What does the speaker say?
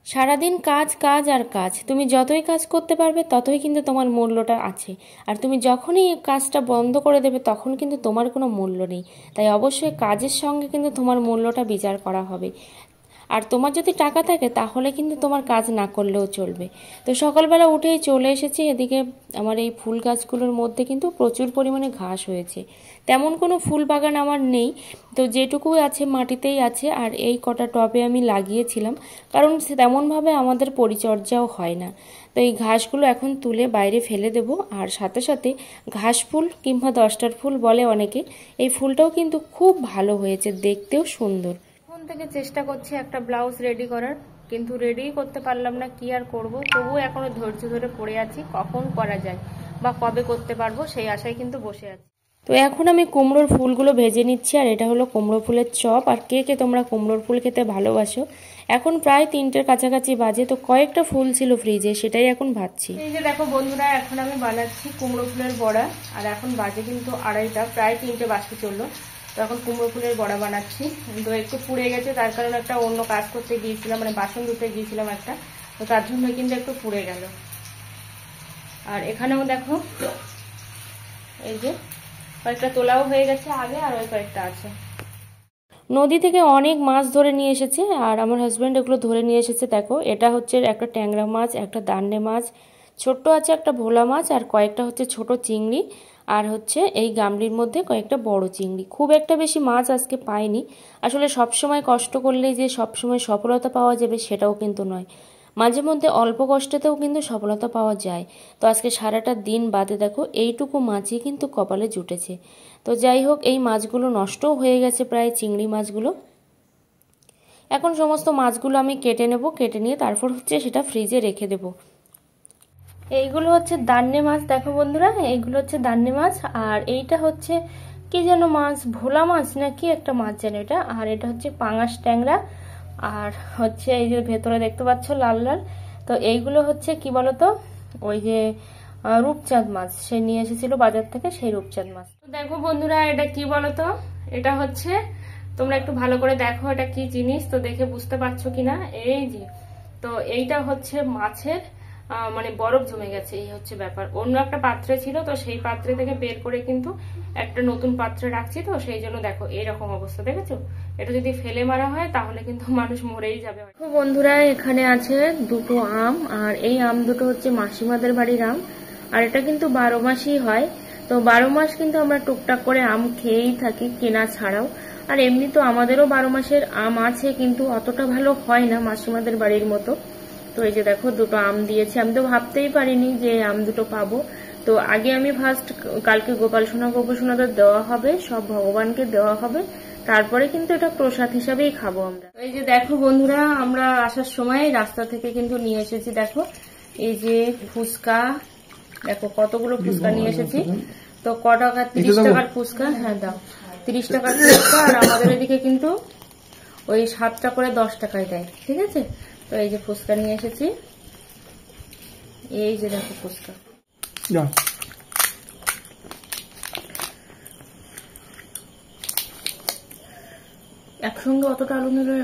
সারাদিন কাজ কাজ আর কাজ, তুমি যতই কাজ করতে পারবে ততই কিন্তু তোমার মূল্যটা আছে। আর তুমি যখনই কাজটা বন্ধ করে দেবে তখন কিন্তু তোমার কোনো মূল্য নেই। তাই অবশ্যই কাজের সঙ্গে কিন্তু তোমার মূল্যটা বিচার করা হবে। আর তোমার যদি টাকা থাকে তাহলে কিন্তু তোমার কাজ না করলেও চলবে। তো সকালবেলা উঠেই চলে এসেছি এদিকে। আমার এই ফুল গাছগুলোর মধ্যে কিন্তু প্রচুর পরিমাণে ঘাস হয়েছে। তেমন কোনো ফুল বাগান আমার নেই, তো যেটুকু আছে মাটিতেই আছে। আর এই কটা টবে আমি লাগিয়েছিলাম, কারণ তেমনভাবে আমাদের পরিচর্যাও হয় না। তো এই ঘাসগুলো এখন তুলে বাইরে ফেলে দেব। আর সাথে সাথে ঘাস ফুল কিংবা দশটার ফুল বলে অনেকে, এই ফুলটাও কিন্তু খুব ভালো হয়েছে, দেখতেও সুন্দর। থেকে চেষ্টা করছি একটা ব্লাউজ রেডি করার, কিন্তু রেডিই করতে পারলাম না। কি আর করব, তবুও এখনো ধৈর্য ধরে পড়ে আছি, কখন করা যায় বা কবে করতে পারবো সেই আশায় কিন্তু বসে আছি। তো এখন আমি কুমড়োর ফুলগুলো ভেজে নিচ্ছি। আর এটা হলো কুমড়ো ফুলের চপ। আর কে কে তোমরা কুমড়োর ফুল খেতে ভালোবাসো? এখন প্রায় 3টের কাছাকাছি বাজে, তো কয়েকটা ফুল ছিল ফ্রিজে, সেটাই এখন ভাজছি। এই যে দেখো বন্ধুরা, এখন আমি বানাচ্ছি কুমড়ো ফুলের বড়া। আর এখন বাজে কিন্তু 2:30, প্রায় 3টে বাজতে চললো। তো এখন কুমড়ো ফুলের বড়া বানাচ্ছি। তো একটু পুড়ে গেছে, তার কারণে একটা অন্য কাজ করতে গিয়েছিলাম, মানে বাসন ধুতে গিয়েছিলাম একটা, তো তার জন্য কিন্তু একটু পুড়ে গেল। আর এখানেও দেখো এই যে কয়েকটা তোলাও হয়ে গেছে আগে, আর ওই কয়েকটা আছে। নদী থেকে অনেক মাছ ধরে নিয়ে এসেছে, আর আমার হাজব্যান্ড এগুলো ধরে নিয়ে এসেছে। দেখো, এটা হচ্ছে একটা ট্যাংরা মাছ, একটা দান্নে মাছ, ছোট্ট আছে একটা ভোলা মাছ, আর কয়েকটা হচ্ছে ছোট চিংড়ি, আর হচ্ছে এই গামলির মধ্যে কয়েকটা বড় চিংড়ি। খুব একটা বেশি মাছ আজকে পাইনি। আসলে সব সময় কষ্ট করলেই যে সব সময় সফলতা পাওয়া যাবে সেটাও কিন্তু নয়, মাঝে মধ্যে অল্প কষ্টেতেও কিন্তু সফলতা পাওয়া যায়। তো আজকে সারাটা দিন বাদে দেখো এইটুকু মাছই কিন্তু কপালে জুটেছে। তো যাই হোক, এই মাছগুলো নষ্টও হয়ে গেছে প্রায়, চিংড়ি মাছগুলো। এখন সমস্ত মাছগুলো আমি কেটে নেব, কেটে নিয়ে তারপর হচ্ছে সেটা ফ্রিজে রেখে দেব। এইগুলো হচ্ছে দান্নে মাছ, দেখো বন্ধুরা, এইগুলো হচ্ছে দান্নে মাছ। আর এইটা হচ্ছে কি যেন মাছ, ভোলা মাছ না কি একটা মাছ যেন এটা। আর এটা হচ্ছে পাঙাশ ট্যাংরা। আর হচ্ছে এই যে ভেতরে দেখতে পাচ্ছ লাল লাল, তো এইগুলো হচ্ছে কি বলতো, ওই যে রূপচাঁদ মাছ সে নিয়ে এসেছিল বাজার থেকে, সেই রূপচাঁদ মাছ। তো দেখো বন্ধুরা, এটা কি বলতো, এটা হচ্ছে, তোমরা একটু ভালো করে দেখো এটা কি জিনিস, তো দেখে বুঝতে পারছো কিনা। এই যে, তো এইটা হচ্ছে মাছের মানে বরফ জমে গেছে, এই হচ্ছে ব্যাপার। অন্য একটা পাত্রে ছিল, তো সেই পাত্রে থেকে বের করে কিন্তু একটা নতুন পাত্রে রাখছি, তো সেই জন্য দেখো এইরকম অবস্থা, দেখেছো? এটা যদি ফেলে মারা হয় তাহলে কিন্তু মানুষ মরেই যাবে। বন্ধুরা, এখানে আছে দুটো আম, আর এই আম দুটো হচ্ছে মাসিমাদের বাড়ির আম। আর এটা কিন্তু 12 মাসই হয়। তো 12 মাস কিন্তু আমরা টুকটাক করে আম খেয়েই থাকি, কেনা ছাড়াও। আর এমনি তো আমাদেরও 12 মাসের আম আছে, কিন্তু অতটা ভালো হয় না মাসিমাদের বাড়ির মতো। তো এই যে দেখো দুটো আম দিয়েছে, আমি তো ভাবতেই পারিনি যে আম দুটো পাবো। তো আগে আমি ফার্স্ট কালকে গোপাল সোনাদের দেওয়া হবে, সব ভগবানকে দেওয়া হবে, তারপরে কিন্তু এটা প্রসাদ হিসাবেই খাবো আমরা। এই যে দেখো বন্ধুরা, আমরা আসার সময় রাস্তা থেকে কিন্তু নিয়ে এসেছি, দেখো এই যে ফুচকা, দেখো কতগুলো ফুচকা নিয়ে এসেছি। তো ক টাকা? 30 টাকার ফুচকা। হ্যাঁ দাও, 30 টাকার ফুচকা। আর আমাদের এদিকে কিন্তু ওই 7টা করে 10 টাকায় দেয়, ঠিক আছে? তো এই যে ফুচকা নিয়ে এসেছি, এই যে দেখো ফুচকা। একসঙ্গে অতটা আলু নিলে